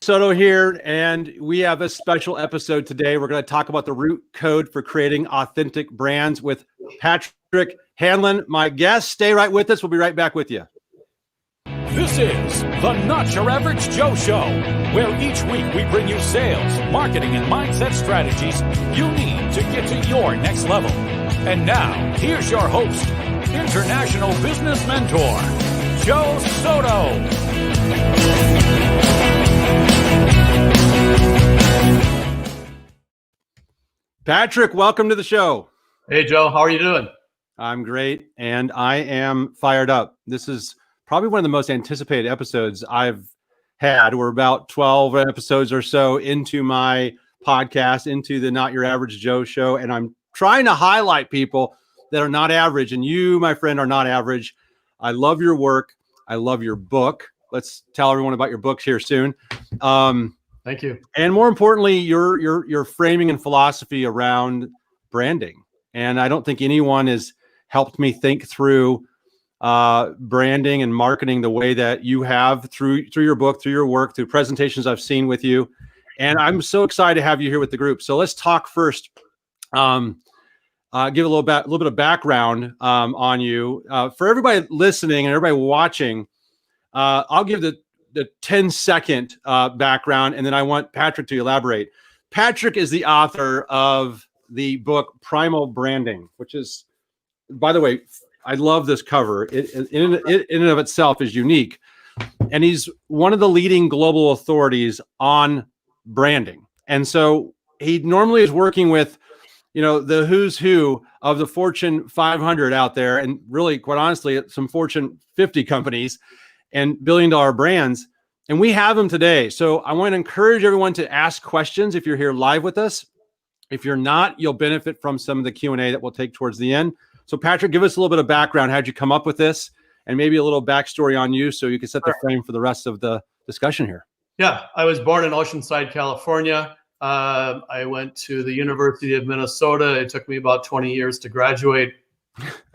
Soto here, and we have a special episode today. We're going to talk about the root code for creating authentic brands with Patrick Hanlon, my guest. Stay right with us. We'll be right back with you. This is the Not Your Average Joe Show, where each week we bring you sales, marketing, and mindset strategies you need to get to your next level. And now, here's your host, international business mentor, Joe Soto. Patrick, welcome to the show. Hey, Joe. How are you doing? I'm great, and I am fired up. This is probably one of the most anticipated episodes I've had. We're about 12 episodes or so into my podcast, into the Not Your Average Joe Show, and I'm trying to highlight people that are not average, and you, my friend, are not average. I love your work. I love your book. Let's tell everyone about your books here soon. Thank you. And more importantly, your framing and philosophy around branding. And I don't think anyone has helped me think through branding and marketing the way that you have through your book, through your work, through presentations I've seen with you. And I'm so excited to have you here with the group. So let's talk first. Give a little bit of background on you. For everybody listening and everybody watching, I'll give the 10-second background, and then I want Patrick to elaborate. Patrick is the author of the book Primal Branding, which is, by the way, I love this cover. It in and of itself is unique. And he's one of the leading global authorities on branding. And so he normally is working with, the who's who of the Fortune 500 out there, and really, quite honestly, some Fortune 50 companies and billion-dollar brands. And we have them today. So I want to encourage everyone to ask questions if you're here live with us. If you're not, you'll benefit from some of the Q&A that we'll take towards the end. So Patrick, give us a little bit of background. How'd you come up with this? And maybe a little backstory on you so you can set the frame for the rest of the discussion here. Yeah, I was born in Oceanside, California. I went to the University of Minnesota. It took me about 20 years to graduate.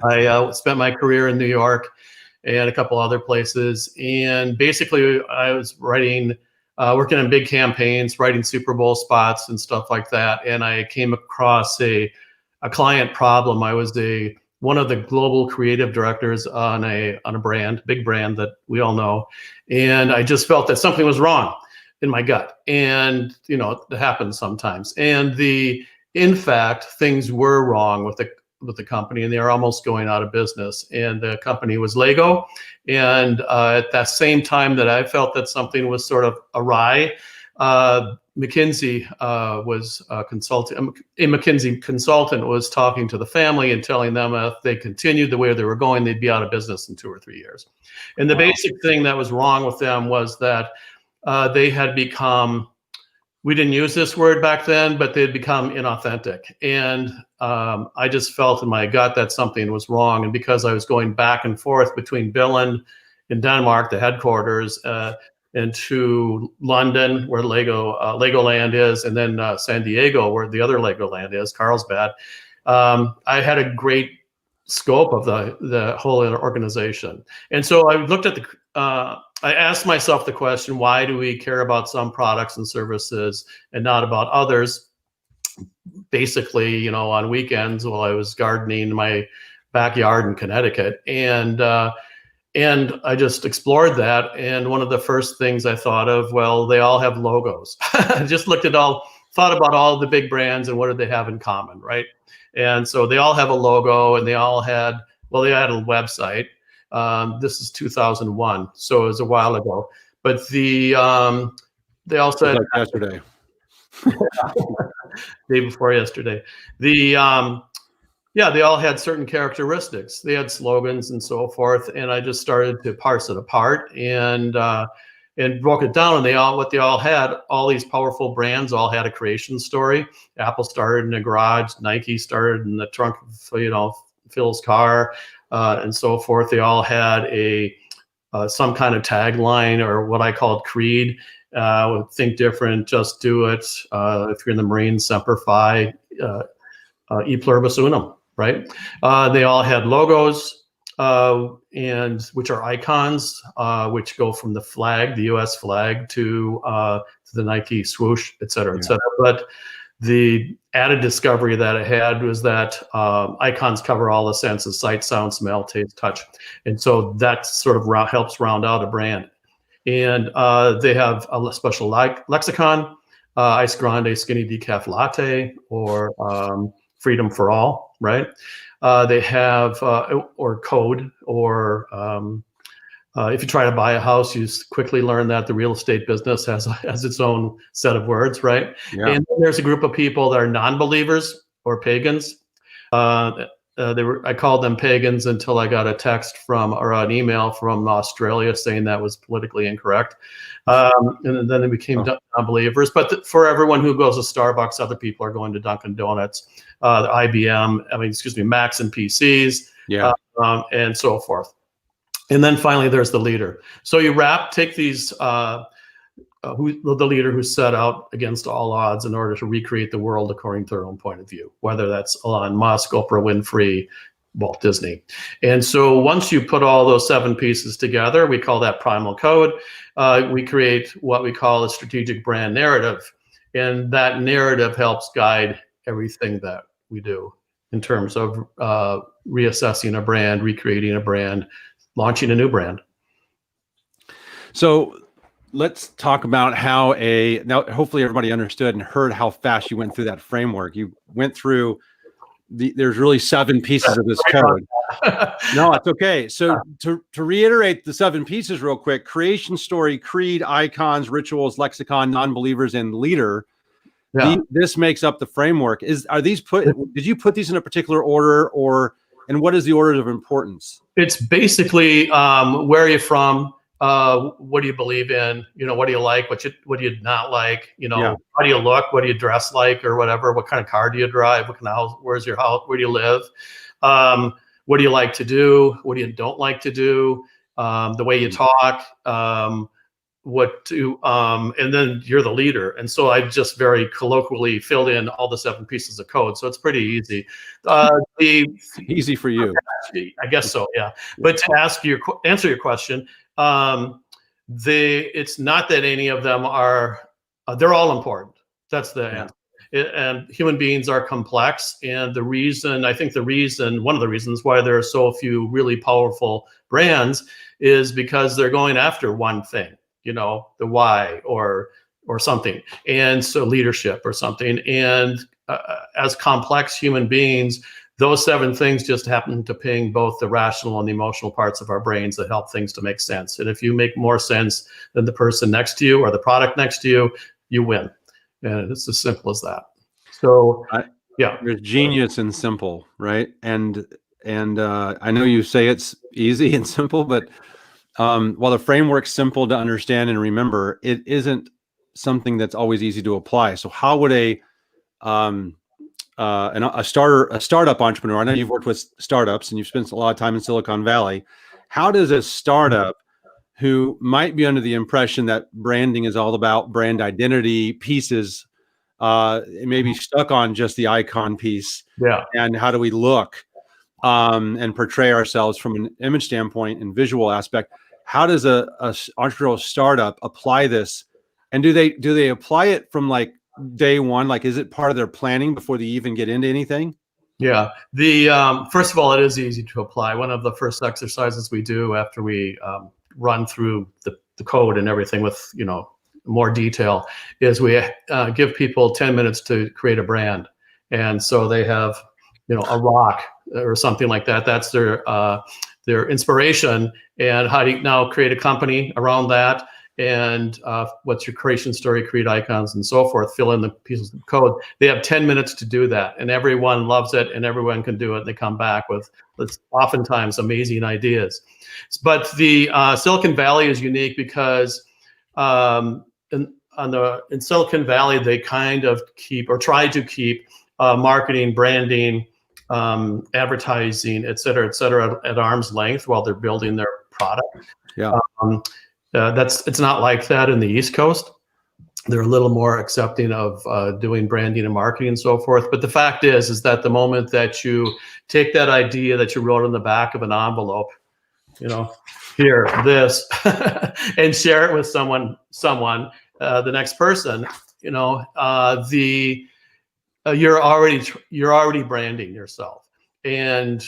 I spent my career in New York and a couple other places. And basically, I was working on big campaigns, writing Super Bowl spots and stuff like that. And I came across a client problem. I was one of the global creative directors on a big brand that we all know. And I just felt that something was wrong in my gut. And, it happens sometimes. And in fact, things were wrong with the company, and they are almost going out of business. And the company was Lego. And at that same time that I felt that something was sort of awry, McKinsey was consulting. A McKinsey consultant was talking to the family and telling them if they continued the way they were going, they'd be out of business in 2 or 3 years. And the basic thing that was wrong with them was that they had become, we didn't use this word back then, but they'd become inauthentic. And I just felt in my gut that something was wrong. And because I was going back and forth between Billund in Denmark, the headquarters, and to London, where Legoland is, and then San Diego, where the other Legoland is, Carlsbad, I had a great scope of the whole organization. And so I looked at I asked myself the question, why do we care about some products and services and not about others? Basically, on weekends while I was gardening in my backyard in Connecticut. And I just explored that. And one of the first things I thought of, well, they all have logos. I just thought about all the big brands and what do they have in common, right? And so they all have a logo, and they had a website. This is 2001, so it was a while ago. But they also had yesterday, day before yesterday. They all had certain characteristics. They had slogans and so forth. And I just started to parse it apart and broke it down. And what they all had, all these powerful brands, all had a creation story. Apple started in a garage. Nike started in the trunk of Phil's car. And so forth. They all had some kind of tagline, or what I called creed. Think different, just do it. If you're in the Marines, semper fi, e pluribus unum, right? They all had logos. and which are icons, which go from the flag, the U.S. flag, to the Nike swoosh, et cetera, et cetera. But the added discovery that it had was that icons cover all the senses: sight, sound, smell, taste, touch. And so that sort of helps round out a brand. And they have a special lexicon, Ice Grande Skinny Decaf Latte, or Freedom for All, right? They have, or code, or if you try to buy a house, you quickly learn that the real estate business has its own set of words, right? Yeah. And then there's a group of people that are non-believers or pagans. I called them pagans until I got a text or an email from Australia saying that was politically incorrect. And then they became non-believers. But for everyone who goes to Starbucks, other people are going to Dunkin' Donuts, the IBM, Macs and PCs, and so forth. And then finally, there's the leader. So you take these, the leader who's set out against all odds in order to recreate the world according to their own point of view, whether that's Elon Musk, Oprah Winfrey, Walt Disney. And so once you put all those 7 pieces together, we call that Primal Code. We create what we call a strategic brand narrative. And that narrative helps guide everything that we do in terms of reassessing a brand, recreating a brand, launching a new brand. So let's talk about how now hopefully everybody understood and heard how fast you went through that framework. You went through there's really 7 pieces of this code. No, it's okay. So to reiterate the 7 pieces real quick: creation, story, creed, icons, rituals, lexicon, non-believers, and leader. Yeah. This makes up the framework. Did you put these in a particular order, and what is the order of importance? It's basically where are you from? What do you believe in? What do you like? What do you not like? How do you look? What do you dress like, or whatever? What kind of car do you drive? What kind of house? Where's your house? Where do you live? What do you like to do? What do you don't like to do? The way you talk. And then you're the leader. And so I just very colloquially filled in all the 7 pieces of code. So it's pretty easy. Easy for you. I guess so, yeah. But to answer your question, it's not that any of them are, they're all important. That's the answer. And human beings are complex. And one of the reasons why there are so few really powerful brands is because they're going after one thing. The why or something, and so leadership or something. And as complex human beings, those 7 things just happen to ping both the rational and the emotional parts of our brains that help things to make sense. And if you make more sense than the person next to you or the product next to you, you win. And it's as simple as that. So there's genius in simple, right? And I know you say it's easy and simple, but while the framework's simple to understand and remember, it isn't something that's always easy to apply. So how would a startup entrepreneur, I know you've worked with startups and you've spent a lot of time in Silicon Valley, how does a startup who might be under the impression that branding is all about brand identity pieces, maybe stuck on just the icon piece, and how do we look and portray ourselves from an image standpoint and visual aspect? How does a entrepreneurial startup apply this? And do they apply it from like day one? Like, is it part of their planning before they even get into anything? Yeah. First of all, it is easy to apply. One of the first exercises we do after we run through the code and everything with more detail is we give people 10 minutes to create a brand. And so they have a rock or something like that. That's their inspiration. And how do you now create a company around that? And what's your creation story, create icons, and so forth, fill in the pieces of code. They have 10 minutes to do that, and everyone loves it, and everyone can do it. And they come back with oftentimes amazing ideas. But the Silicon Valley is unique because in Silicon Valley, they kind of try to keep marketing, branding, advertising, et cetera, at arm's length while they're building their product. Yeah. It's not like that in the East Coast. they're a little more accepting of doing branding and marketing and so forth. But the fact is that the moment that you take that idea that you wrote on the back of an envelope, here, this, and share it with someone, the next person, you're already branding yourself, and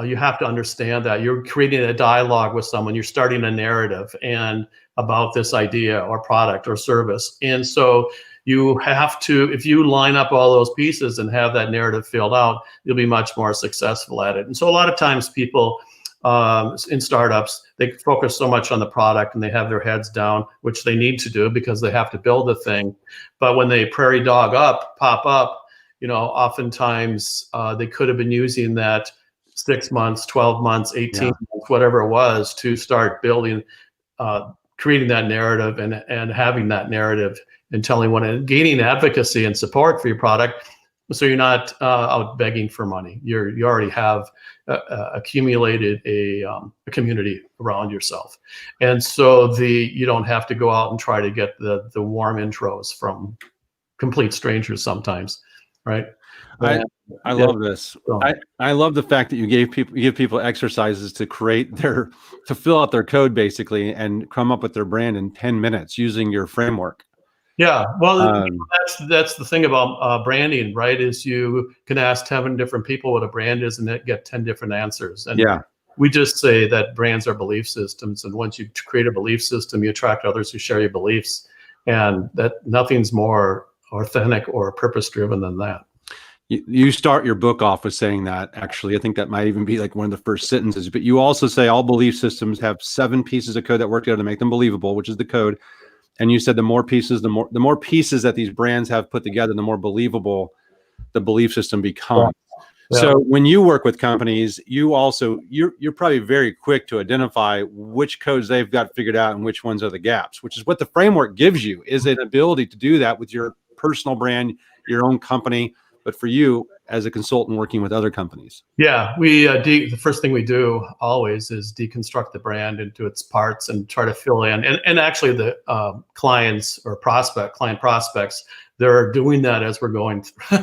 you have to understand that you're creating a dialogue with someone. You're starting a narrative and about this idea or product or service, and so you have to, if you line up all those pieces and have that narrative filled out, you'll be much more successful at it. And so a lot of times people in startups, they focus so much on the product and they have their heads down, which they need to do because they have to build the thing. But when they prairie dog pop up, oftentimes they could have been using that 6 months, 12 months, 18 months, whatever it was, to start building, creating that narrative and having that narrative and telling one and gaining advocacy and support for your product. So you're not out begging for money. You already have accumulated a community around yourself, and so you don't have to go out and try to get the warm intros from complete strangers sometimes, right? I love this. I love the fact that you give people exercises to to fill out their code basically and come up with their brand in 10 minutes using your framework. Yeah, well, that's the thing about branding, right? Is you can ask 10 different people what a brand is and get 10 different answers. And we just say that brands are belief systems, and once you create a belief system, you attract others who share your beliefs, and that nothing's more authentic or purpose-driven than that. You start your book off with saying that. Actually, I think that might even be like one of the first sentences. But you also say all belief systems have 7 pieces of code that work together to make them believable, which is the code. And you said the more pieces that these brands have put together, the more believable the belief system becomes. Yeah. So when you work with companies, you're probably very quick to identify which codes they've got figured out and which ones are the gaps, which is what the framework gives you, is an ability to do that with your personal brand, your own company, but for you as a consultant working with other companies. Yeah, the first thing we do always is deconstruct the brand into its parts and try to fill in. And actually the clients or client prospects, they're doing that as we're going through,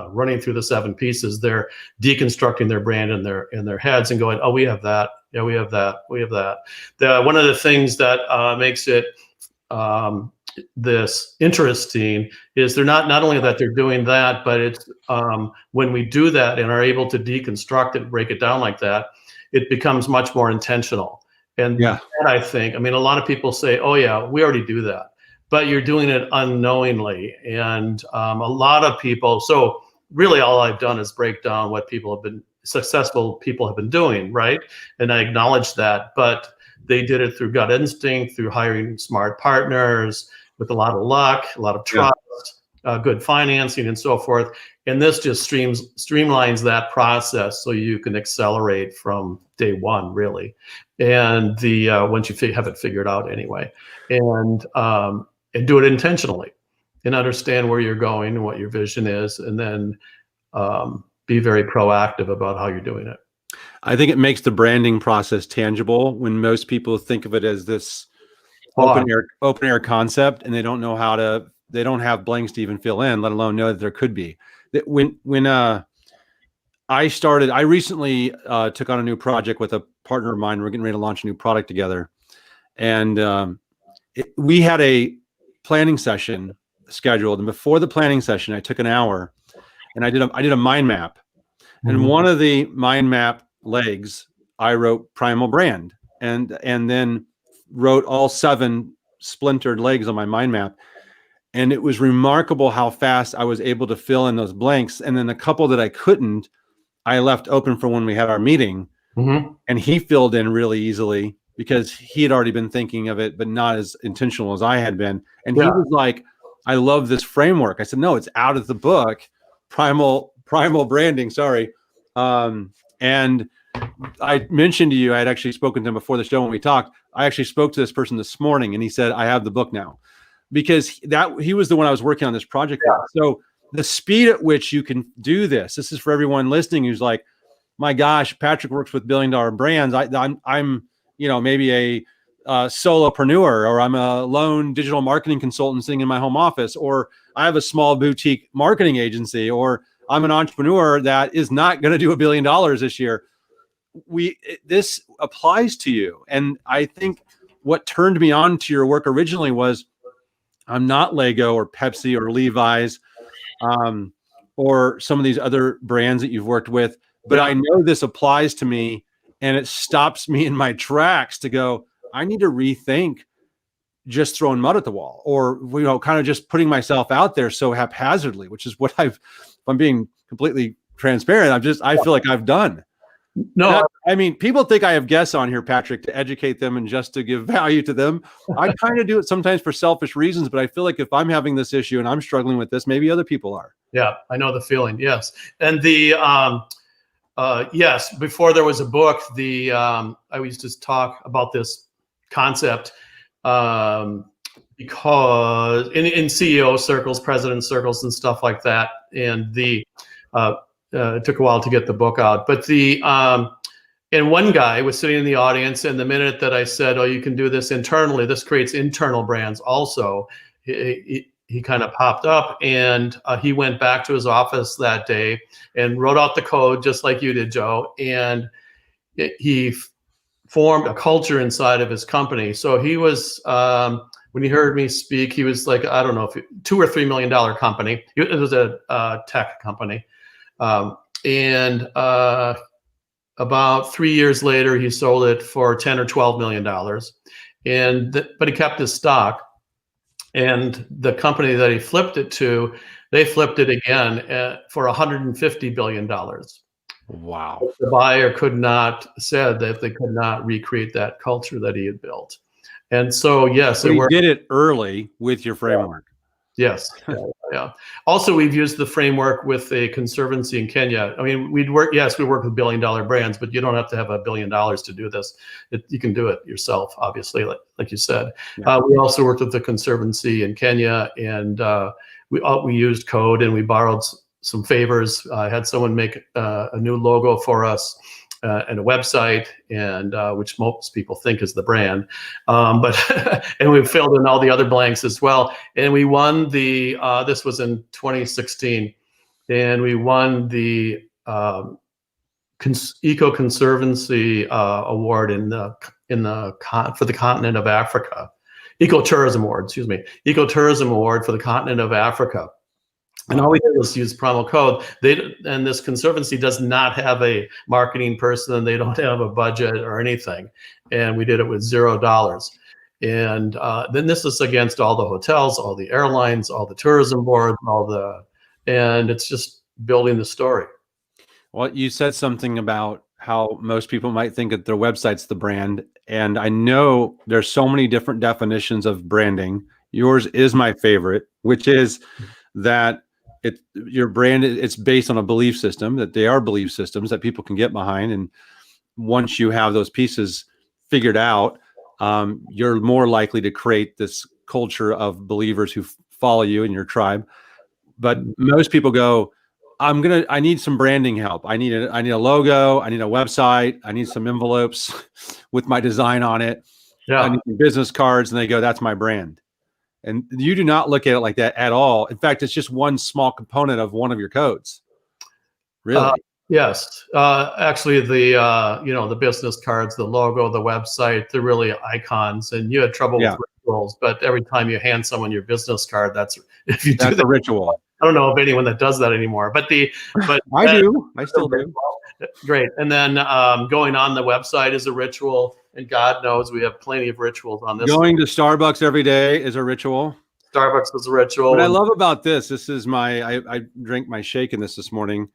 running through the 7 pieces. They're deconstructing their brand in their heads and going, oh, we have that. Yeah, we have that. We have that. One of the things that makes it this interesting is they're not only that they're doing that, but it's when we do that and are able to deconstruct it, break it down like that, it becomes much more intentional. And that, I think, a lot of people say, oh yeah, we already do that, but you're doing it unknowingly. And a lot of people, so really all I've done is break down what successful people have been doing, right? And I acknowledge that, but they did it through gut instinct, through hiring smart partners, with a lot of luck, a lot of trust, good financing, and so forth. And this just streamlines that process so you can accelerate from day one, really. And once you have it figured out anyway, and do it intentionally, and understand where you're going and what your vision is, and then be very proactive about how you're doing it. I think it makes the branding process tangible when most people think of it as this open air concept, and they don't know they don't have blanks to even fill in, let alone know that there could be. When I recently took on a new project with a partner of mine. We're getting ready to launch a new product together, and we had a planning session scheduled. And before the planning session, I took an hour, and I did a mind map. And one of the mind map legs, I wrote Primal brand, and then wrote all 7 splintered legs on my mind map. And it was remarkable how fast I was able to fill in those blanks. And then the couple that I couldn't, I left open for when we had our meeting. And he filled in really easily because he had already been thinking of it, but not as intentional as I had been. And he was like, I love this framework. I said, no, it's out of the book, Primal branding. Sorry. And I mentioned to you, I had actually spoken to him before the show when we talked. I actually spoke to this person this morning, and he said, I have the book now, because he was the one I was working on this project with. So the speed at which you can do this is for everyone listening who's like, my gosh, Patrick works with $1 billion brands. I'm maybe solopreneur, or I'm a lone digital marketing consultant sitting in my home office, or I have a small boutique marketing agency, or I'm an entrepreneur that is not going to do $1 billion this year. This applies to you. And I think what turned me on to your work originally was I'm not Lego or Pepsi or Levi's, or some of these other brands that you've worked with, but I know this applies to me, and it stops me in my tracks to go, I need to rethink just throwing mud at the wall, or, kind of just putting myself out there so haphazardly, which is what if I'm being completely transparent, I feel like I've done. No, I mean, people think I have guests on here, Patrick, to educate them and just to give value to them. I kind of do it sometimes for selfish reasons, but I feel like if I'm having this issue and I'm struggling with this, maybe other people are. Yeah, I know the feeling. Yes. And yes, before there was a book, I used to talk about this concept because in CEO circles, president circles and stuff like that. And it took a while to get the book out, but and one guy was sitting in the audience, and the minute that I said, "Oh, you can do this internally, this creates internal brands," also, he kind of popped up, and he went back to his office that day and wrote out the code just like you did, Joe, and he formed a culture inside of his company. So he was. When he heard me speak, he was like, I don't know, $2 or $3 million company. It was a tech company. And about 3 years later, he sold it for $10 or $12 million. But he kept his stock. And the company that he flipped it to, they flipped it again for $150 billion. Wow. The buyer said that they could not recreate that culture that he had built. And so, yes, we did it early with your framework. Yes. Yeah. Also, we've used the framework with a conservancy in Kenya. I mean, we work with $1 billion brands, but you don't have to have $1 billion to do this. You can do it yourself, obviously, like you said. Yeah. We also worked with the conservancy in Kenya, and we used code, and we borrowed some favors. I had someone make a new logo for us. And a website, and which most people think is the brand, but and we filled in all the other blanks as well. And we won this was in 2016, and we won the Eco Conservancy Award for the continent of Africa, Ecotourism Award, Ecotourism Award for the continent of Africa. And all we did was use Primal code. And this conservancy does not have a marketing person. They don't have a budget or anything. And we did it with $0. And then this is against all the hotels, all the airlines, all the tourism boards, and it's just building the story. Well, you said something about how most people might think that their website's the brand. And I know there's so many different definitions of branding. Yours is my favorite, which is that your brand, it's based on a belief system, that they are belief systems that people can get behind. And once you have those pieces figured out, you're more likely to create this culture of believers who follow you in your tribe. But most people go, I need some branding help. I need a logo. I need a website. I need some envelopes with my design on it. Yeah. I need some business cards. And they go, that's my brand. And you do not look at it like that at all. In fact, it's just one small component of one of your codes. Really? Yes. Actually, the business cards, the logo, the website, they're really icons. And you had trouble with rituals, but every time you hand someone your business card, that's a ritual. I don't know of anyone that does that anymore. But I do. I still do. Great. And then going on the website is a ritual. And God knows we have plenty of rituals on this. Going to Starbucks every day is a ritual. Starbucks is a ritual. What I love about this is I drank my shake in this morning.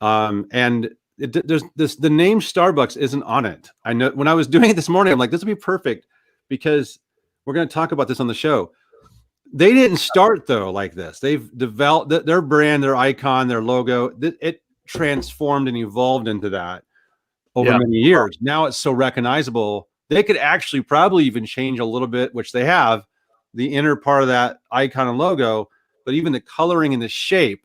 And the name Starbucks isn't on it. I know when I was doing it this morning, I'm like, this would be perfect because we're going to talk about this on the show. They didn't start though like this. They've developed their brand, their icon, their logo. It transformed and evolved into that over many years. Now it's so recognizable. They could actually probably even change a little bit, which they have, the inner part of that icon and logo, but even the coloring and the shape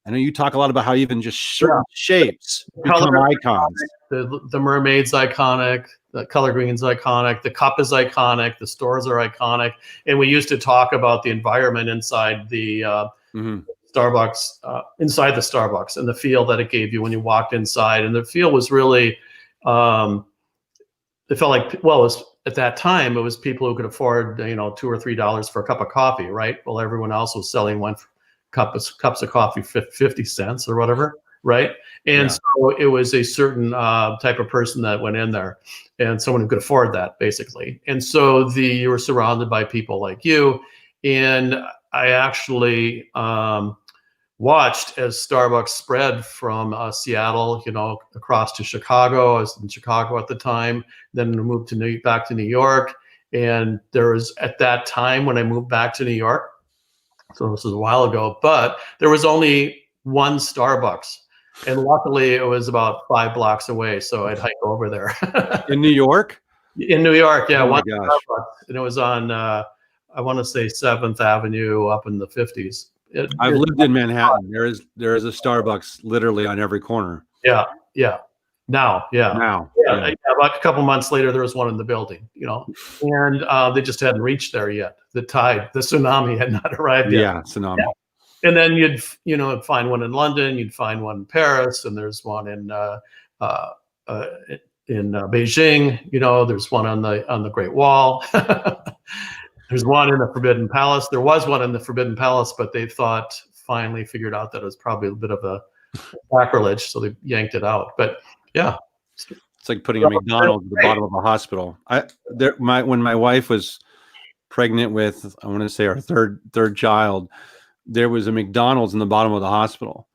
I know you talk a lot about how even just certain shapes become icons. The mermaid's iconic. The color green's iconic. The cup is iconic. The stores are iconic. And we used to talk about the environment inside the Starbucks, inside the Starbucks, and the feel that it gave you when you walked inside. And the feel was really, it felt like, well, it was, at that time, it was people who could afford, $2 or $3 for a cup of coffee, right? Well, everyone else was selling cups of coffee 50 cents or whatever, right? And so it was a certain type of person that went in there, and someone who could afford that, basically. And so you were surrounded by people like you. And I actually watched as Starbucks spread from Seattle, across to Chicago. I was in Chicago at the time, then moved back to New York. And there was, at that time when I moved back to New York, so this is a while ago, but there was only one Starbucks. And luckily it was about 5 blocks away. So I'd hike over there. In New York? In New York, yeah. Oh my one gosh. Starbucks, and it was on, I want to say 7th Avenue up in the 50s. I've lived in Manhattan. There is a Starbucks literally on every corner. Yeah. Now. About a couple months later, there was one in the building, and they just hadn't reached there yet. The tsunami had not arrived yet. Yeah, tsunami. Yeah. And then you'd find one in London, you'd find one in Paris, and there's one in Beijing. There's one on the Great Wall. There's one in the Forbidden Palace. There was one in the Forbidden Palace, but they finally figured out that it was probably a bit of a sacrilege, so they yanked it out. But yeah, it's like putting a McDonald's at the bottom of a hospital. When my wife was pregnant with, I want to say, our third child, there was a McDonald's in the bottom of the hospital,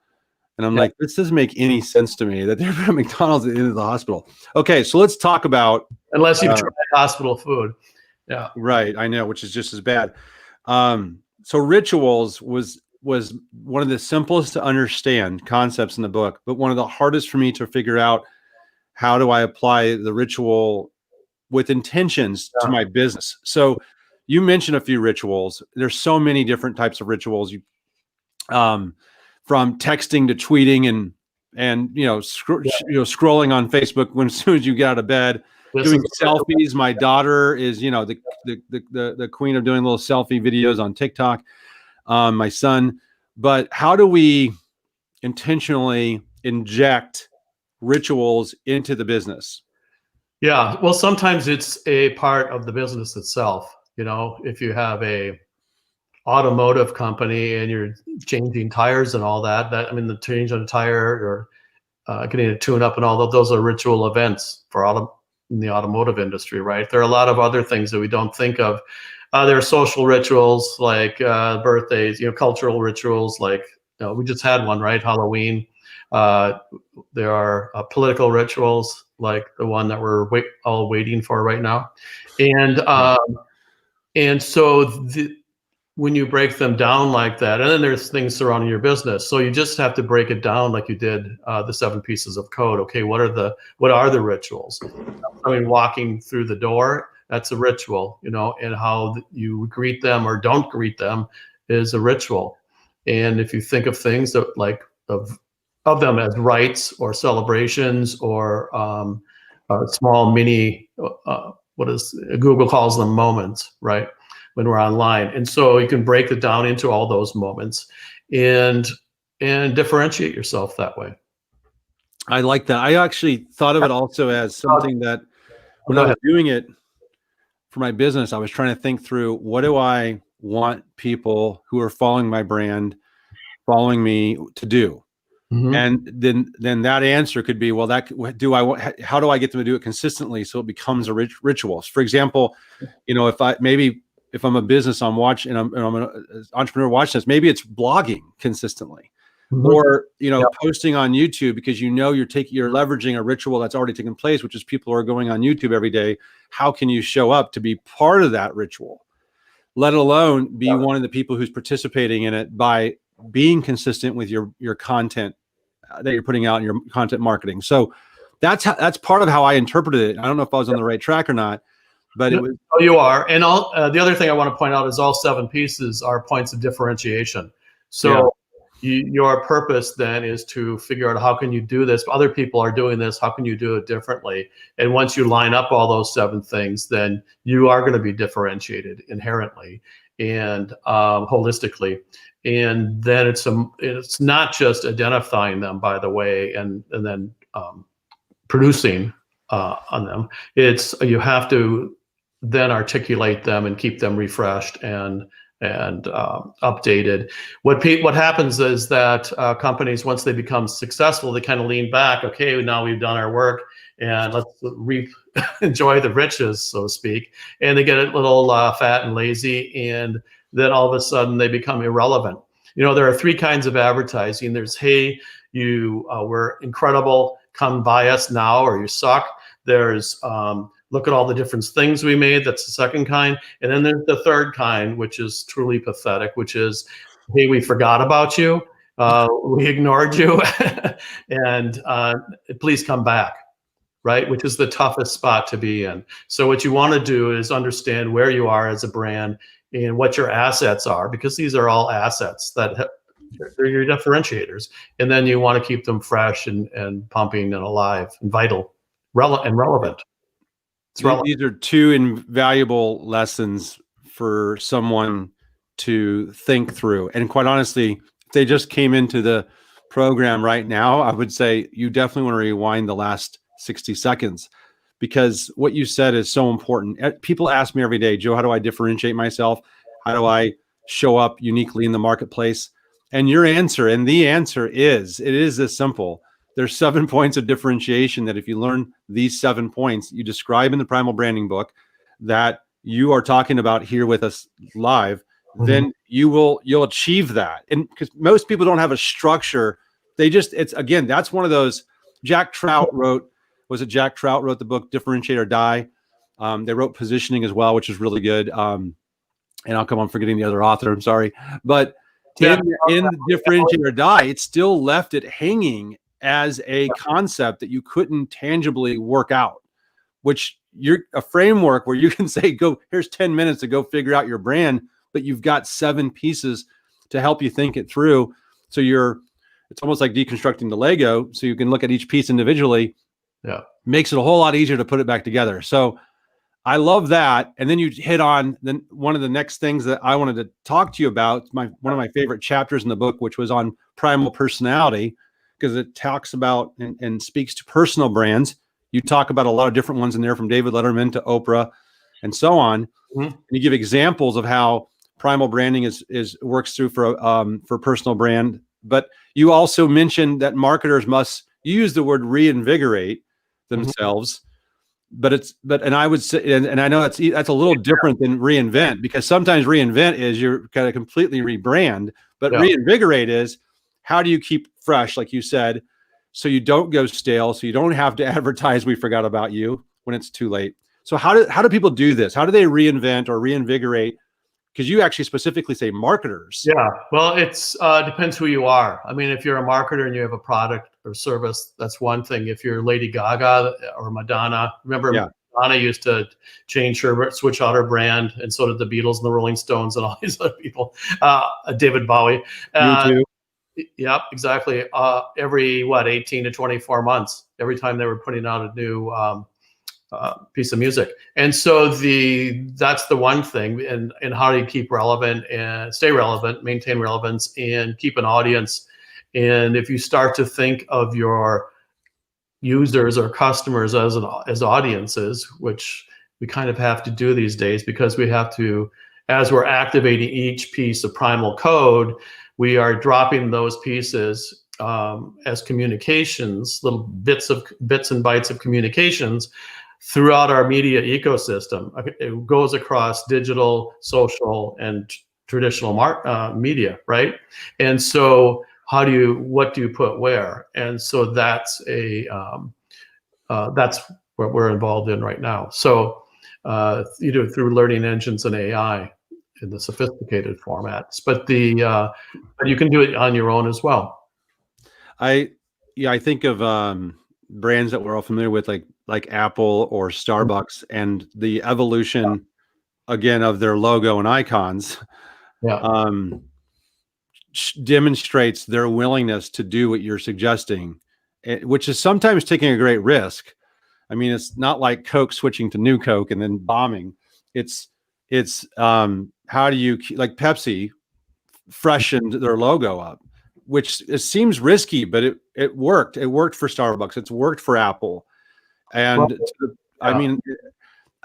and I'm like, this doesn't make any sense to me that they put a McDonald's at the end of the hospital. Okay, so let's talk about, unless you've tried hospital food. Yeah. Right. I know, which is just as bad. So rituals was one of the simplest to understand concepts in the book, but one of the hardest for me to figure out, how do I apply the ritual with intentions to my business? So you mentioned a few rituals. There's so many different types of rituals. From texting to tweeting and scrolling on Facebook as soon as you get out of bed. Doing selfies. My daughter is, the queen of doing little selfie videos on TikTok. My son. But how do we intentionally inject rituals into the business? Yeah. Well, sometimes it's a part of the business itself. If you have a automotive company and you're changing tires and all that, the change on a tire or getting a tune up and all those are ritual events in the automotive industry, right? There are a lot of other things that we don't think of. There are social rituals like birthdays, cultural rituals like, we just had one, right? Halloween. There are political rituals like the one that we're all waiting for right now. And so when you break them down like that, and then there's things surrounding your business. So you just have to break it down like you did the 7 pieces of code. Okay, what are the rituals? Walking through the door, that's a ritual, and how you greet them or don't greet them is a ritual. And if you think of things that of them as rites or celebrations or small mini, Google calls them moments, right? When we're online. And so you can break it down into all those moments and differentiate yourself that way. I like that. I actually thought of it also as something that when I was doing it for my business, I was trying to think through, what do I want people who are following my brand, following me to do? Mm-hmm. And then that answer could be, well, how do I get them to do it consistently so it becomes a ritual? For example, if I'm a business I'm watching and I'm an entrepreneur watching this, maybe it's blogging consistently, mm-hmm. or posting on YouTube, because you're leveraging a ritual that's already taken place, which is people are going on YouTube every day. How can you show up to be part of that ritual, let alone be one of the people who's participating in it by being consistent with your content that you're putting out in your content marketing? So that's part of how I interpreted it. I don't know if I was on the right track or not, but it was. Oh, you are. And the other thing I want to point out is all 7 pieces are points of differentiation. So your purpose then is to figure out how can you do this. Other people are doing this. How can you do it differently? And once you line up all those 7 things, then you are going to be differentiated inherently and holistically. And then it's not just identifying them, by the way, and then producing on them. It's you have to then articulate them and keep them refreshed and updated. What happens is that companies, once they become successful, they kind of lean back. Okay, now we've done our work, and let's enjoy the riches, so to speak. And they get a little fat and lazy, and then all of a sudden they become irrelevant. There are 3 kinds of advertising. There's, hey, you we're incredible, come buy us now, or you suck. There's look at all the different things we made. That's the second kind. And then there's the third kind, which is truly pathetic, which is, hey, we forgot about you. We ignored you. And please come back, right? Which is the toughest spot to be in. So what you want to do is understand where you are as a brand and what your assets are, because these are all assets that they're your differentiators. And then you want to keep them fresh and pumping and alive and vital, relevant. These are 2 invaluable lessons for someone to think through. And quite honestly, if they just came into the program right now, I would say you definitely want to rewind the last 60 seconds, because what you said is so important. People ask me every day, Joe, how do I differentiate myself? How do I show up uniquely in the marketplace? And your answer, and the answer is, it is this simple. There's 7 points of differentiation that if you learn these 7 points you describe in the Primal Branding book that you are talking about here with us live, then you'll achieve that. And because most people don't have a structure, it's again, that's one of those. Jack Trout wrote the book Differentiate or Die. They wrote Positioning as well, which is really good. And how come I'm forgetting the other author? I'm sorry. But in Differentiate or Die, it still left it hanging as a concept that you couldn't tangibly work out, which you're a framework where you can say, go, here's 10 minutes to go figure out your brand, but you've got 7 pieces to help you think it through. So it's almost like deconstructing the Lego. So you can look at each piece individually. Yeah. Makes it a whole lot easier to put it back together. So I love that. And then you hit on one of the next things that I wanted to talk to you about, one of my favorite chapters in the book, which was on primal personality, because it talks about and speaks to personal brands. You talk about a lot of different ones in there, from David Letterman to Oprah and so on. And you give examples of how primal branding works through for personal brand. But you also mentioned that marketers must use the word reinvigorate themselves. And I would say, and I know that's a little different than reinvent, because sometimes reinvent is you're kind of completely rebrand, but reinvigorate is, how do you keep fresh, like you said, so you don't go stale, so you don't have to advertise we forgot about you when it's too late. So how do people do this? How do they reinvent or reinvigorate? Because you actually specifically say marketers. Yeah, well, it's depends who you are. I mean, if you're a marketer and you have a product or service, that's one thing. If you're Lady Gaga or Madonna, remember Madonna used to switch out her brand, and so did the Beatles and the Rolling Stones and all these other people. David Bowie. You too. Yep, exactly. Every 18 to 24 months, every time they were putting out a new piece of music. And so that's the one thing. And how do you keep relevant and stay relevant, maintain relevance, and keep an audience? And if you start to think of your users or customers as audiences, which we kind of have to do these days, because we have to, as we're activating each piece of primal code, we are dropping those pieces as communications, little bits and bytes of communications throughout our media ecosystem. It goes across digital, social, and traditional media, right? And so what do you put where? And so that's what we're involved in right now. So either through learning engines and AI in the sophisticated formats, but you can do it on your own as well. I think of brands that we're all familiar with, like Apple or Starbucks, and the evolution again of their logo and icons. Yeah. demonstrates their willingness to do what you're suggesting, which is sometimes taking a great risk. I mean, it's not like Coke switching to New Coke and then bombing. It's how do you, like Pepsi freshened their logo up, which it seems risky, but it worked. It worked for Starbucks. It's worked for Apple. And I mean,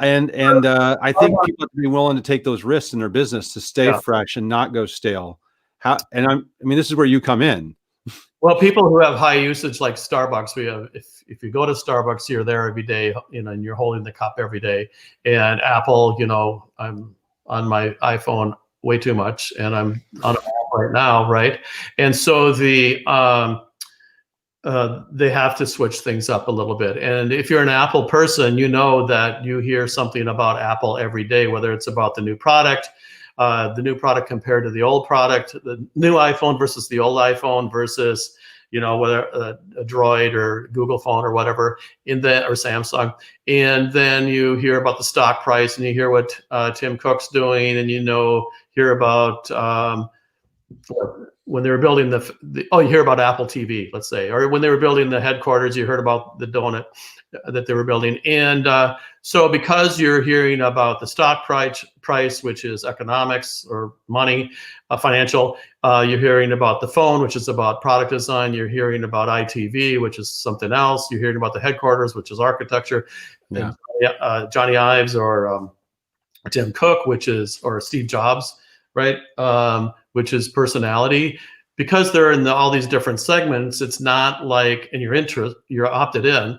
and I think people have to be willing to take those risks in their business to stay fresh and not go stale. I mean, this is where you come in. Well, people who have high usage like Starbucks, we have, if you go to Starbucks, you're there every day, and you're holding the cup every day. And Apple, I'm on my iPhone way too much, and I'm on an app right now, right? And so they have to switch things up a little bit. And if you're an Apple person, you know that you hear something about Apple every day, whether it's about the new product compared to the old product, the new iPhone versus the old iPhone versus, whether a Droid or Google phone or whatever, or Samsung. And then you hear about the stock price, and you hear what Tim Cook's doing, and hear about when they were building you hear about Apple TV, let's say, or when they were building the headquarters, you heard about the donut that they were building. And so because you're hearing about the stock price, which is economics or money, financial, you're hearing about the phone, which is about product design. You're hearing about ITV, which is something else. You're hearing about the headquarters, which is architecture. Yeah. And, Johnny Ives or Tim Cook, or Steve Jobs, right? Which is personality. Because they're in all these different segments, it's not like, and you're opted in,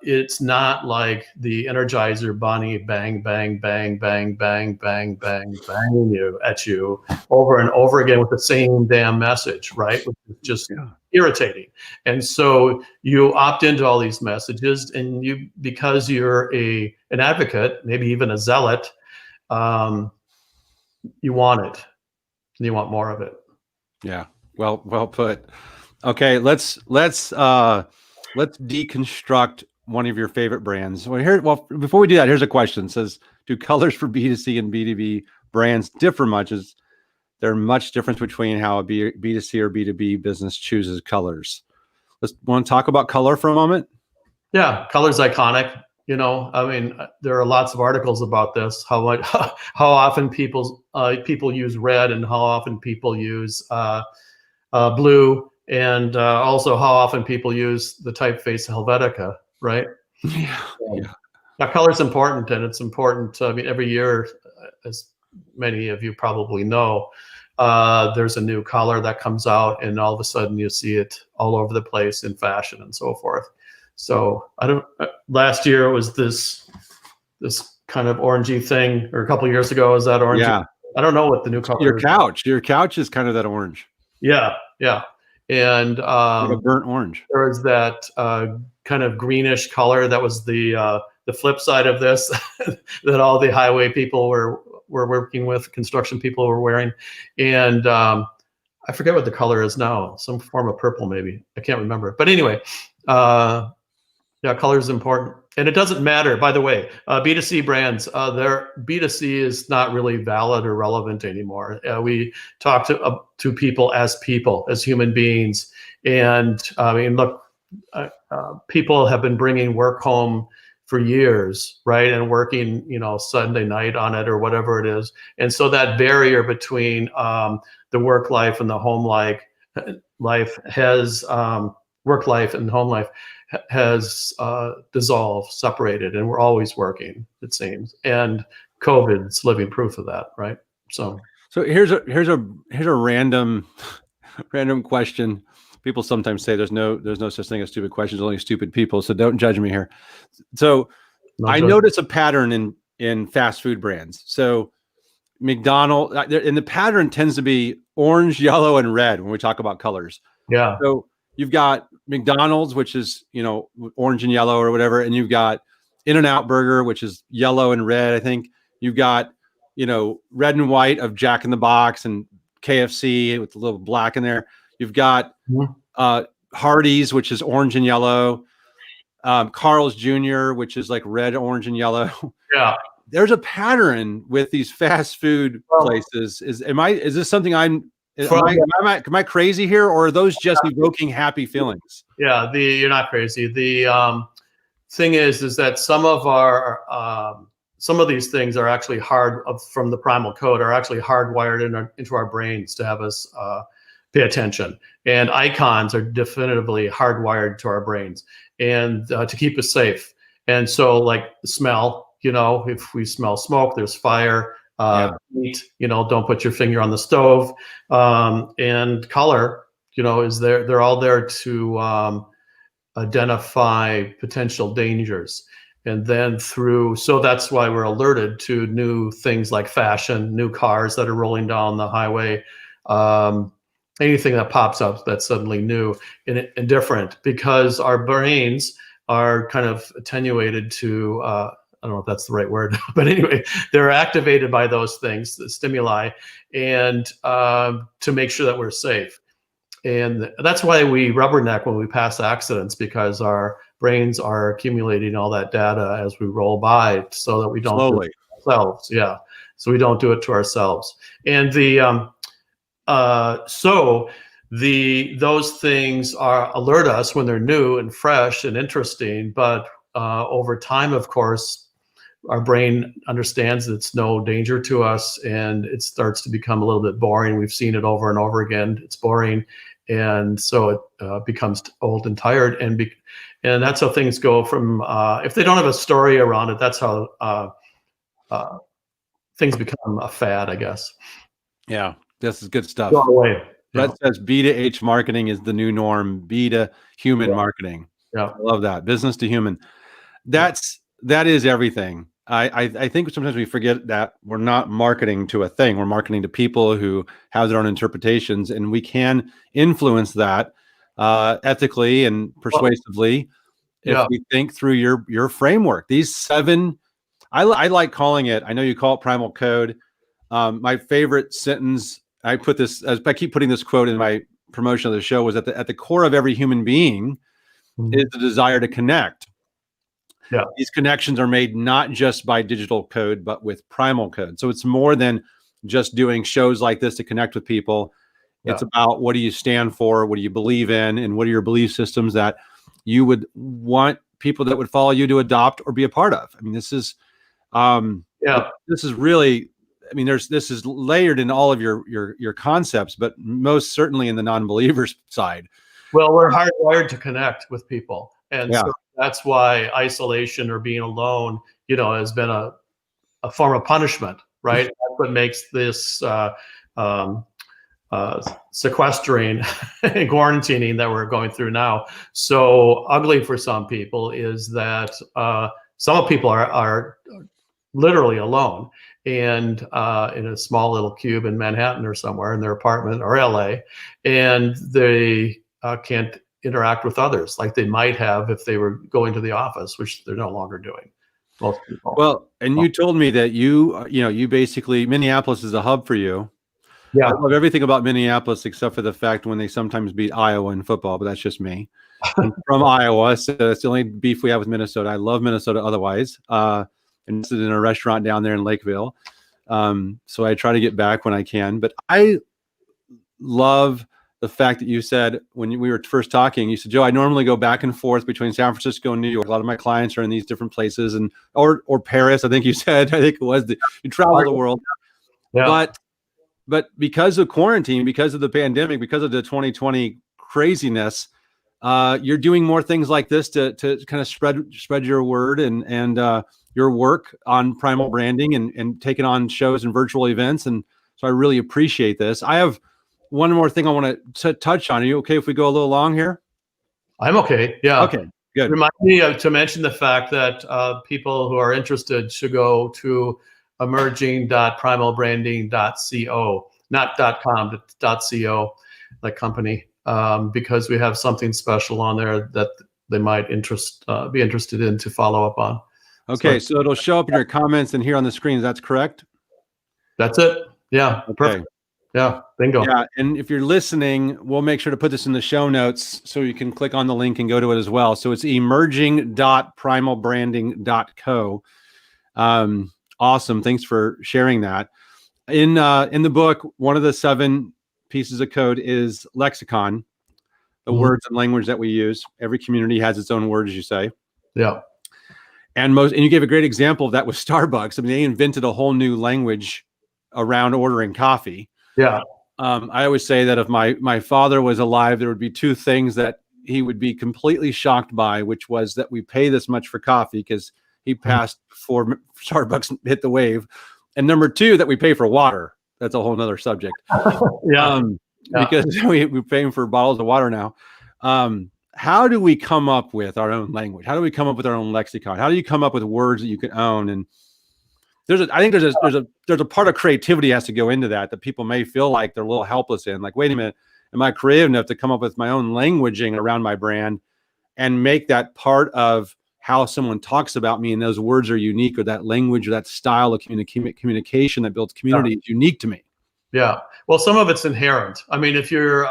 it's not like the Energizer Bunny bang, bang, bang, bang, bang, bang, bang, banging at you over and over again with the same damn message, right? Which is just irritating. And so you opt into all these messages, and because you're an advocate, maybe even a zealot, you want it, and you want more of it. Yeah. Well put. Okay. Let's deconstruct one of your favorite brands. Before we do that, here's a question. It says, do colors for B2C and B2B brands differ much? Is there much difference between how a B2C or B2B business chooses colors? Want to talk about color for a moment? Yeah. Color's iconic. I mean, there are lots of articles about this, how often people use red, and how often people use blue, and also how often people use the typeface Helvetica, right? Yeah. Now, color's important, and it's important. I mean, every year, as many of you probably know, there's a new color that comes out, and all of a sudden you see it all over the place in fashion and so forth. So last year it was this kind of orangey thing, or a couple of years ago is that orange. Yeah. I don't know what the new color is. Your couch is kind of that orange. Yeah. And like a burnt orange. There was that kind of greenish color that was the flip side of this that all the highway people were working with, construction people were wearing. And I forget what the color is now, some form of purple maybe. I can't remember. But anyway, color is important, and it doesn't matter. By the way, B2C brands, their B2C is not really valid or relevant anymore. We talk to people, as human beings, and I mean, look, people have been bringing work home for years, right, and working, Sunday night on it or whatever it is, and so that barrier between the work life and the home life has work life and home life has dissolved, separated, and we're always working, it seems. And COVID's living proof of that, right? So here's a random question. People sometimes say there's no such thing as stupid questions, only stupid people. So don't judge me here. So I notice a pattern in fast food brands. So McDonald's, and the pattern tends to be orange, yellow, and red when we talk about colors. Yeah. So you've got McDonald's, which is, orange and yellow or whatever. And you've got In-N-Out Burger, which is yellow and red, I think. You've got, red and white of Jack in the Box and KFC with a little black in there. You've got Hardee's, which is orange and yellow. Carl's Jr., which is like red, orange, and yellow. Yeah. There's a pattern with these fast food places. Is this something I'm Am I crazy here, or are those just evoking happy feelings? Yeah, you're not crazy. The thing is that some of these things are actually from the primal code are actually hardwired into our brains to have us pay attention. And icons are definitively hardwired to our brains and to keep us safe. And so, like smell, if we smell smoke, there's fire. Heat, don't put your finger on the stove. And color, is there. They're all there to identify potential dangers. And then so that's why we're alerted to new things like fashion, new cars that are rolling down the highway, anything that pops up that's suddenly new and different, because our brains are kind of attenuated to, I don't know if that's the right word, but anyway, they're activated by those things, the stimuli, and to make sure that we're safe. And that's why we rubberneck when we pass accidents, because our brains are accumulating all that data as we roll by, so that we don't do it to ourselves. Yeah, so we don't do it to ourselves. And those things alert us when they're new and fresh and interesting. But over time, of course, our brain understands it's no danger to us, and it starts to become a little bit boring. We've seen it over and over again. It's boring. And so it becomes old and tired, and that's how things go from. If they don't have a story around it, that's how things become a fad, I guess. Yeah, this is good stuff. Go away. Brett says B to H marketing is the new norm. B to human marketing. Yeah, I love that. Business to human. That is everything. I think sometimes we forget that we're not marketing to a thing. We're marketing to people who have their own interpretations, and we can influence that ethically and persuasively if we think through your framework. These 7, I like calling it, I know you call it primal code. My favorite sentence, I keep putting this quote in my promotion of the show, was at the core of every human being is the desire to connect. Yeah. These connections are made not just by digital code, but with primal code. So it's more than just doing shows like this to connect with people. Yeah. It's about, what do you stand for? What do you believe in? And what are your belief systems that you would want people that would follow you to adopt or be a part of? I mean, this is really, I mean, this is layered in all of your concepts, but most certainly in the non-believers side. Well, we're hardwired to connect with people. And so that's why isolation or being alone, has been a form of punishment, right? That's what makes this sequestering and quarantining that we're going through now so ugly for some people, is that some people are literally alone and in a small little cube in Manhattan or somewhere in their apartment, or LA, and they can't interact with others like they might have if they were going to the office, which they're no longer doing, most people. Well, and you told me that you basically, Minneapolis is a hub for you. Yeah, I love everything about Minneapolis except for the fact when they sometimes beat Iowa in football, but that's just me. I'm from Iowa, so that's the only beef we have with Minnesota. I love Minnesota otherwise. And sit in a restaurant down there in Lakeville. So I try to get back when I can. But I love the fact that you said, when we were first talking, you said, Joe, I normally go back and forth between San Francisco and New York. A lot of my clients are in these different places, and or Paris, I think you said. I think it was you travel the world. Yeah. But because of quarantine, because of the pandemic, because of the 2020 craziness, you're doing more things like this to kind of spread your word and your work on primal branding and taking on shows and virtual events. And so I really appreciate this. I have one more thing I want to touch on. Are you okay if we go a little long here? I'm okay. Yeah. Okay, good. Remind me to mention the fact that people who are interested should go to emerging.primalbranding.co, not .com, but .co, like company, because we have something special on there that they might be interested in to follow up on. Okay, so it'll show up in your comments and here on the screen. That's correct? That's it. Yeah, okay. Perfect. Yeah, bingo. Yeah, and if you're listening, we'll make sure to put this in the show notes so you can click on the link and go to it as well. So it's emerging.primalbranding.co. Awesome. Thanks for sharing that. In the book, one of the 7 pieces of code is lexicon, the Mhm. words and language that we use. Every community has its own word, as you say. Yeah. And you gave a great example of that with Starbucks. I mean, they invented a whole new language around ordering coffee. Yeah. I always say that if my father was alive, there would be two things that he would be completely shocked by, which was that we pay this much for coffee because he passed before Starbucks hit the wave. And number two, that we pay for water. That's a whole nother subject. Yeah. Because we're paying for bottles of water now. How do we come up with our own language? How do we come up with our own lexicon? How do you come up with words that you can own? And I think there's a part of creativity has to go into that people may feel like they're a little helpless in. Like, wait a minute, am I creative enough to come up with my own languaging around my brand and make that part of how someone talks about me, and those words are unique, or that language or that style of communication that builds community is unique to me? Yeah. Well, some of it's inherent. I mean, if you're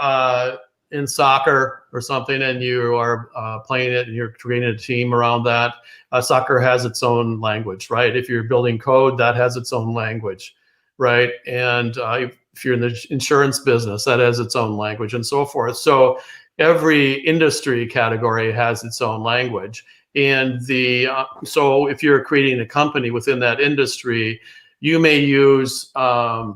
in soccer or something and you are playing it and you're creating a team around that, soccer has its own language, right? If you're building code, that has its own language, right? And if you're in the insurance business, that has its own language, and so forth. So every industry category has its own language. And so if you're creating a company within that industry, you may use the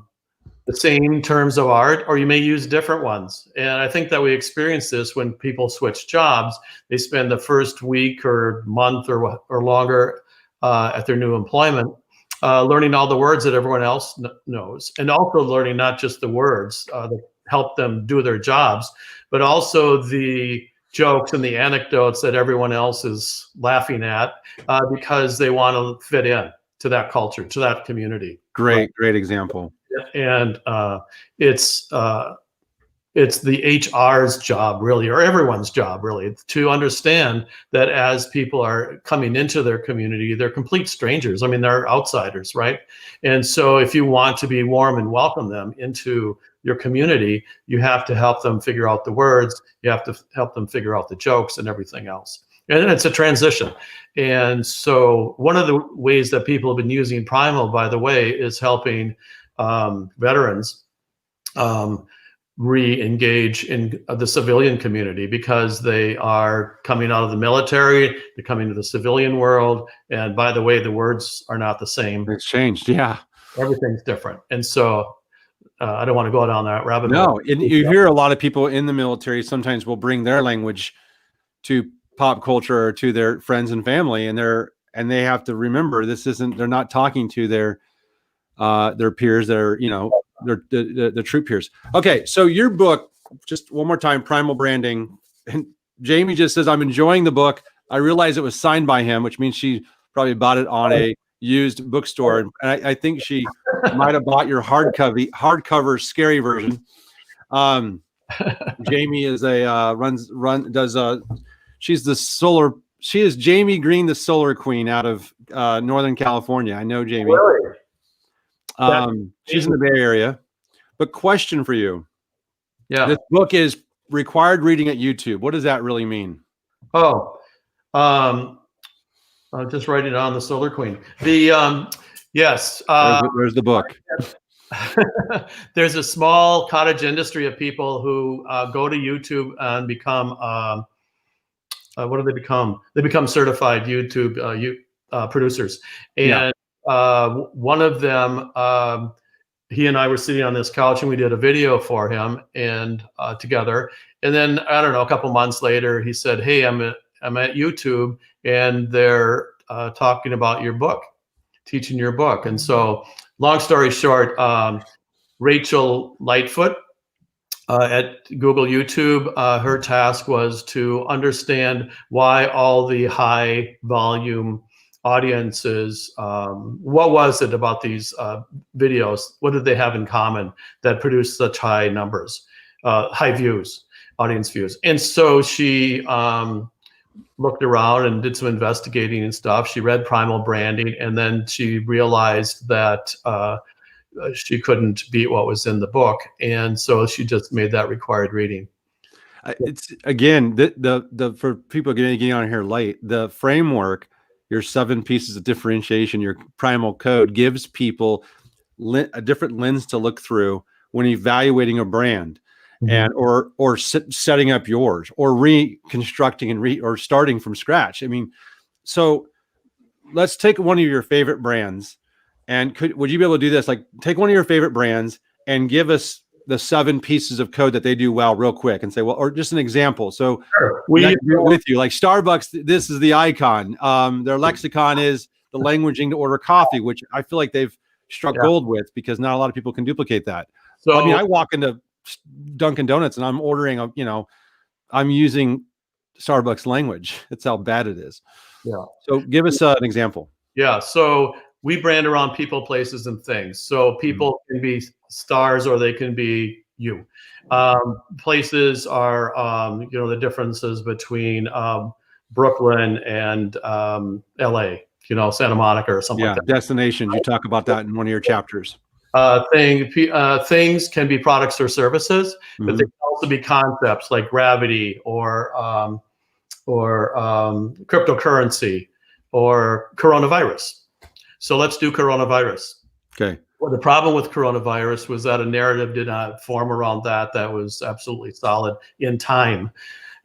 same terms of art, or you may use different ones. And I think that we experience this when people switch jobs. They spend the first week or month or longer at their new employment learning all the words that everyone else knows, and also learning not just the words that help them do their jobs, but also the jokes and the anecdotes that everyone else is laughing at because they want to fit in to that culture, to that community. Great example. And it's the HR's job, really, or everyone's job, really, to understand that as people are coming into their community, they're complete strangers. I mean, they're outsiders, right? And so if you want to be warm and welcome them into your community, you have to help them figure out the words. You have to help them figure out the jokes and everything else. And it's a transition. And so one of the ways that people have been using Primal, by the way, is helping veterans re-engage in the civilian community, because they are coming out of the military, they're coming to the civilian world. And by the way, the words are not the same. It's changed. Yeah. Everything's different. And so I don't want to go down that rabbit hole. No, and you hear a lot of people in the military sometimes will bring their language to pop culture or to their friends and family, and they have to remember they're not talking to their peers, the troop peers. Okay, so your book, just one more time, Primal Branding. And Jamie just says, I'm enjoying the book. I realize it was signed by him, which means she probably bought it on a used bookstore. And I think she might have bought your hardcover scary version. Jamie is she is Jamie Green, the solar queen out of Northern California. I know Jamie. Really? She's in the Bay Area. But question for you. Yeah. This book is required reading at YouTube. What does that really mean? Oh, I'll just write it on the Solar Queen. Yes. There's the book. There's a small cottage industry of people who go to YouTube and become, what do they become? They become certified YouTube producers. And one of them, he and I were sitting on this couch and we did a video for him and together. And then, I don't know, a couple months later, he said, hey, I'm at YouTube and they're talking about your book, teaching your book. And so, long story short, Rachel Lightfoot at Google YouTube, her task was to understand why all the high volume audiences, what was it about these videos? What did they have in common that produced such high numbers, high views, audience views? And so she looked around and did some investigating and stuff. She read Primal Branding, and then she realized that she couldn't beat what was in the book. And so she just made that required reading. It's again, the for people getting on here late, the framework, your 7 pieces of differentiation, your primal code gives people a different lens to look through when evaluating a brand Mhm. and or setting up yours or reconstructing and or starting from scratch. I mean, so let's take one of your favorite brands, and would you be able to do this? Like, take one of your favorite brands and give us the 7 pieces of code that they do well, real quick, and say, well, or just an example. So Sure. I agree with you. Like Starbucks, this is the icon. Their lexicon is the languaging to order coffee, which I feel like they've struck gold with, because not a lot of people can duplicate that. So I mean, I walk into Dunkin' Donuts and I'm ordering I'm using Starbucks language. That's how bad it is. yeah. So give us an example. Yeah. So we brand around people, places, and things. So people can be stars or they can be you. Places are, the differences between Brooklyn and LA, Santa Monica or something like that. Destinations. You talk about that in one of your chapters. Things can be products or services, but they can also be concepts like gravity or cryptocurrency or coronavirus. So let's do coronavirus. Okay. Well, the problem with coronavirus was that a narrative did not form around that was absolutely solid in time,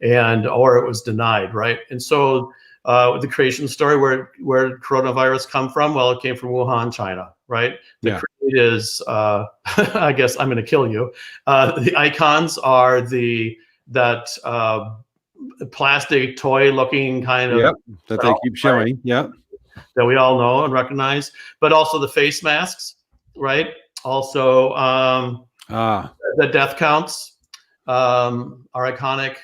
or it was denied, right? And so the creation story, where did coronavirus come from? Well, it came from Wuhan, China, right? The create is, I guess I'm going to kill you. The icons are that plastic toy looking kind of that they keep showing, that we all know and recognize, but also the face masks, right? Also, the death counts are iconic.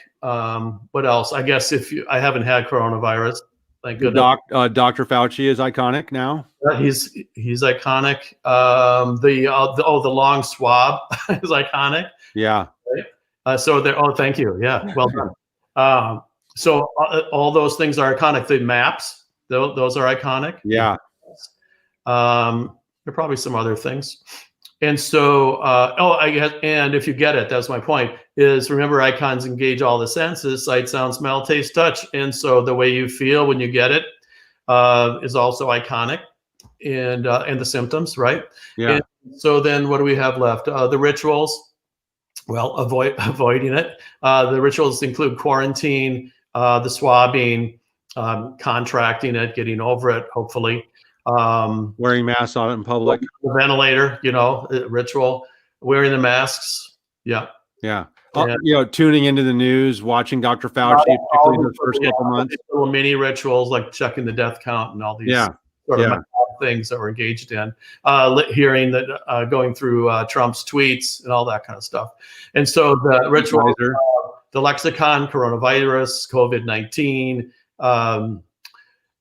What else? I guess I haven't had coronavirus, thank goodness. Dr. Fauci is iconic now. He's iconic. The long swab is iconic. Yeah. Right? So there. Oh, thank you. Yeah, well done. So all those things are iconic. The maps, those are iconic. Yeah. There are probably some other things. And so, I guess, and if you get it, that's my point, is remember, icons engage all the senses: sight, sound, smell, taste, touch. And so the way you feel when you get it is also iconic, and the symptoms, right? Yeah. And so then what do we have left? The rituals. Well, avoiding it. The rituals include quarantine, the swabbing, contracting it, getting over it, hopefully. Wearing masks on it in public. The ventilator, ritual. Wearing the masks. Yeah. Yeah. Tuning into the news, watching Dr. Fauci, particularly in the first couple months. Little mini rituals like checking the death count and all these sort of things that we're engaged in. Hearing that, going through Trump's tweets and all that kind of stuff. And so the ritual, the lexicon, coronavirus, COVID-19,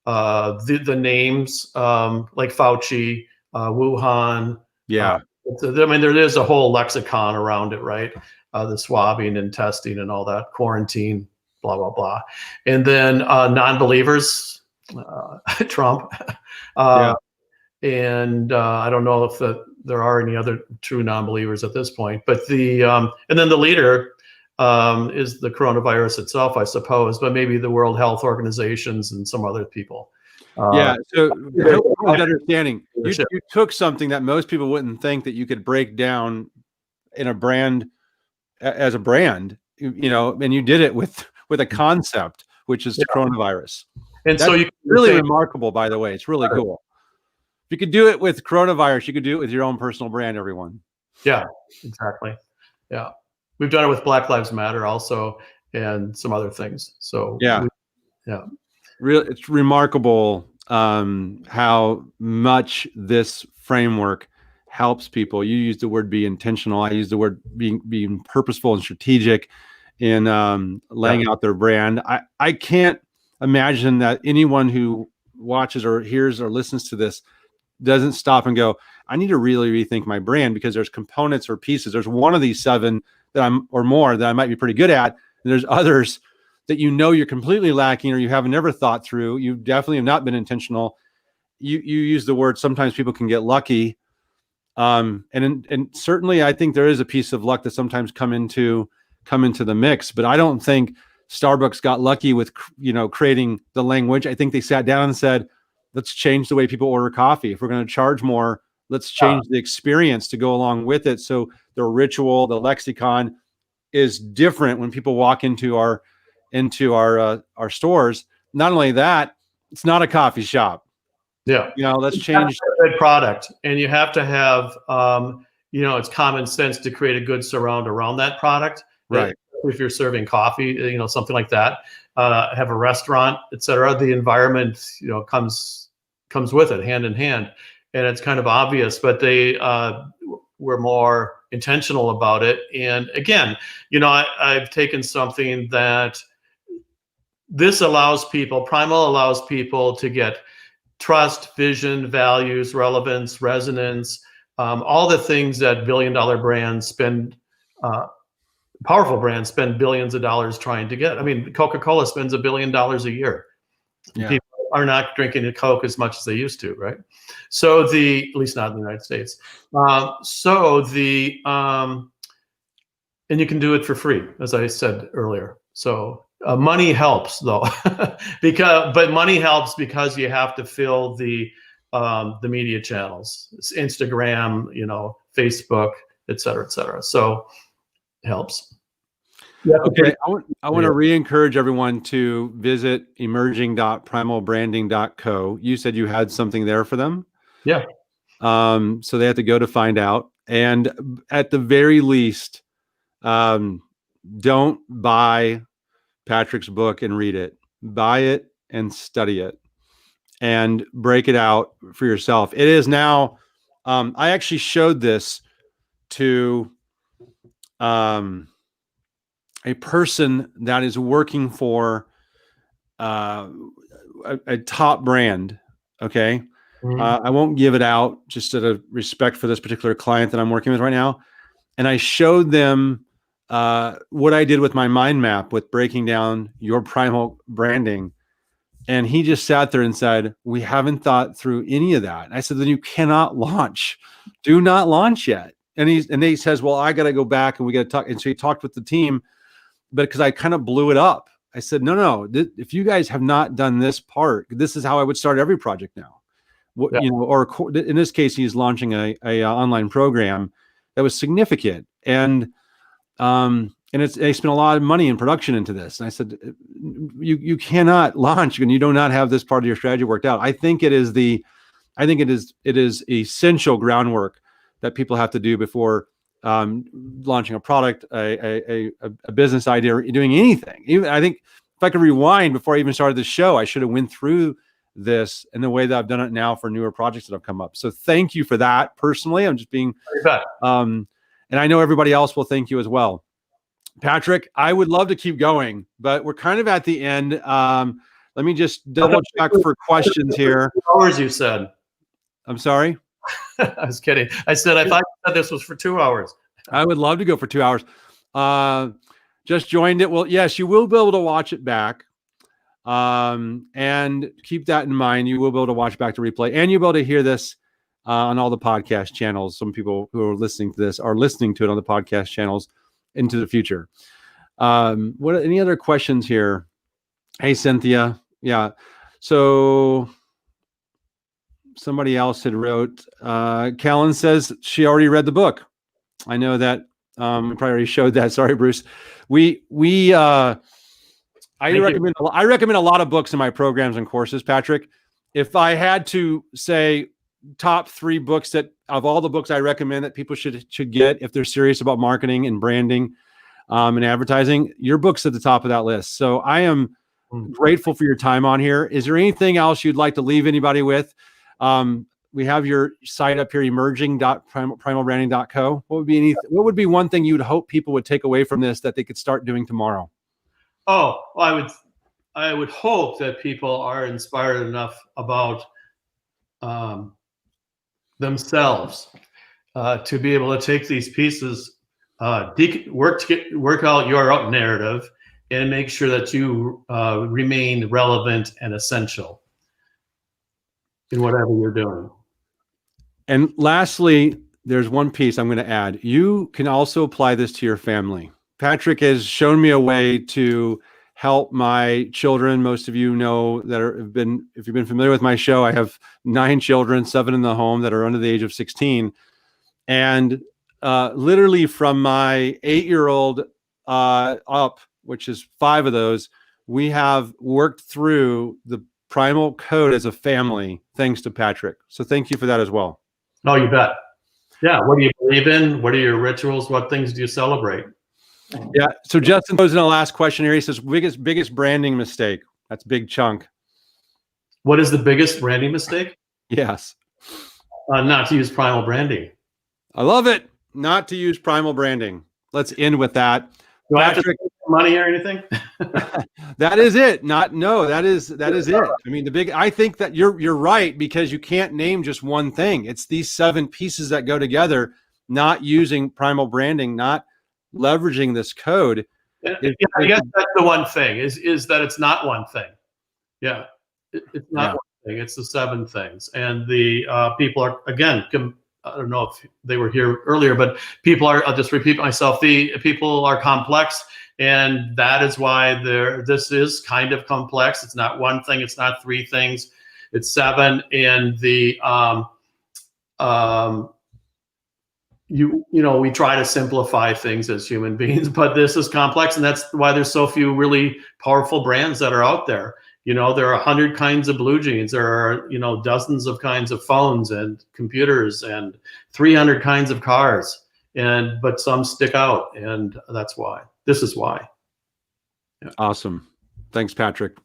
the names like Fauci, Wuhan. Yeah. There is a whole lexicon around it, right? The swabbing and testing and all that, quarantine, blah, blah, blah. And then non-believers, Trump. And I don't know if there are any other true non-believers at this point, but and then the leader is the coronavirus itself, I suppose, but maybe the World Health Organizations and some other people. So understanding, you took something that most people wouldn't think that you could break down in a brand as a brand, and you did it with a concept, which is the coronavirus. And that's so you really remarkable, by the way. It's really cool. If you could do it with coronavirus, you could do it with your own personal brand, everyone. Yeah, exactly. Yeah. We've done it with Black Lives Matter also, and some other things. So it's remarkable how much this framework helps people. You use the word be intentional. I use the word being purposeful and strategic in laying out their brand. I can't imagine that anyone who watches or hears or listens to this doesn't stop and go, I need to really rethink my brand, because there's components or pieces. There's one of these 7 or more that I might be pretty good at. And there's others that you're completely lacking, or you have never thought through. You definitely have not been intentional. You use the word, sometimes people can get lucky. And certainly I think there is a piece of luck that sometimes come into the mix, but I don't think Starbucks got lucky with, creating the language. I think they sat down and said, let's change the way people order coffee. If we're going to charge more, Let's change the experience to go along with it. So the ritual, the lexicon is different when people walk into our stores. Not only that, it's not a coffee shop. Yeah. Let's change a good product, and you have to have, it's common sense to create a good surround around that product. Right. If you're serving coffee, something like that, have a restaurant, etc. The environment, comes with it hand in hand, and it's kind of obvious, but they were more intentional about it. And again, I've taken something that Primal allows people to get trust, vision, values, relevance, resonance, all the things that billion-dollar brands spend, powerful brands spend billions of dollars trying to get. I mean, Coca-Cola spends $1 billion a year. Yeah. People are not drinking a Coke as much as they used to, right? So at least not in the United States. And you can do it for free, as I said earlier. So money helps, though, but money helps because you have to fill the media channels, it's Instagram, Facebook, et cetera, et cetera. So it helps. Okay, I want to re-encourage everyone to visit emerging.primalbranding.co. You said you had something there for them? Yeah. So they have to go to find out. And at the very least, don't buy Patrick's book and read it. Buy it and study it and break it out for yourself. It is now, I actually showed this to a person that is working for a top brand. Okay. I won't give it out just out of respect for this particular client that I'm working with right now. And I showed them what I did with my mind map with breaking down your Primal branding. And he just sat there and said, we haven't thought through any of that. And I said, then you cannot launch. Do not launch yet. And he says, well, I got to go back and we got to talk. And so he talked with the team, but because I kind of blew it up, I said, no, if you guys have not done this part, this is how I would start every project now. Or in this case, he's launching a online program that was significant. And they spent a lot of money and production into this. And I said, you cannot launch and you do not have this part of your strategy worked out. I think it is essential groundwork that people have to do before launching a product, a business idea, or doing anything. Even I think if I could rewind before I even started the show, I should have went through this in the way that I've done it now for newer projects that have come up. So thank you for that. Personally, I'm just being, and I know everybody else will thank you as well. Patrick, I would love to keep going, but we're kind of at the end. Let me just double check for questions here. Hours, you said. I'm sorry. I was kidding. I said, I thought you said this was for 2 hours. I would love to go for 2 hours. Just joined it. Well, yes, you will be able to watch it back. And keep that in mind. You will be able to watch back the replay, and you'll be able to hear this on all the podcast channels. Some people who are listening to this are listening to it on the podcast channels into the future. Any other questions here? Hey, Cynthia. Yeah. So somebody else had wrote, Callan says she already read the book. I know that, we probably already showed that. Sorry, Bruce. I recommend a lot of books in my programs and courses, Patrick. If I had to say top 3 books that of all the books I recommend that people should get if they're serious about marketing and branding and advertising, your book's at the top of that list. So I am grateful for your time on here. Is there anything else you'd like to leave anybody with? We have your site up here, emerging.primalbranding.co. What would be one thing you'd hope people would take away from this that they could start doing tomorrow? Oh, I would hope that people are inspired enough about themselves to be able to take these pieces, work out your own narrative, and make sure that you remain relevant and essential in whatever you're doing. And lastly, there's one piece I'm going to add. You can also apply this to your family. Patrick has shown me a way to help my children. Most of you know if you've been familiar with my show, I have 9 children, 7 in the home that are under the age of 16. And literally from my 8-year-old up, which is 5 of those, we have worked through the Primal code as a family, thanks to Patrick. So thank you for that as well. Oh, you bet. Yeah. What do you believe in? What are your rituals? What things do you celebrate? Yeah. So Justin goes in the last question here. He says, biggest branding mistake. That's a big chunk. What is the biggest branding mistake? Yes. Not to use Primal branding. I love it. Not to use Primal branding. Let's end with that. Do I have to pay money or anything? That is it. That is it. I mean, I think that you're right, because you can't name just one thing. It's these 7 pieces that go together, not using Primal branding, not leveraging this code. I guess that's the one thing is that it's not one thing. Yeah. It's not one thing. It's the 7 things. And the people are, again, I don't know if they were here earlier, but I'll just repeat myself. The people are complex, and that is why this is kind of complex. It's not one thing. It's not 3 things. It's 7. And we try to simplify things as human beings, but this is complex, and that's why there's so few really powerful brands that are out there. There are 100 kinds of blue jeans. There are, dozens of kinds of phones and computers and 300 kinds of cars. But some stick out, and that's why. This is why. Yeah. Awesome. Thanks, Patrick.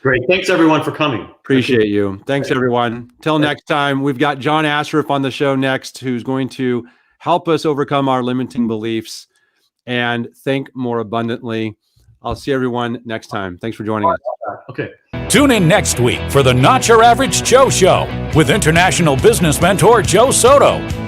Great. Thanks, everyone, for coming. Appreciate you. Thanks, everyone. Till next time, we've got John Ashraf on the show next, who's going to help us overcome our limiting beliefs and think more abundantly. I'll see everyone next time. Thanks for joining us. Okay. Tune in next week for the Not Your Average Joe Show with international business mentor Joe Soto.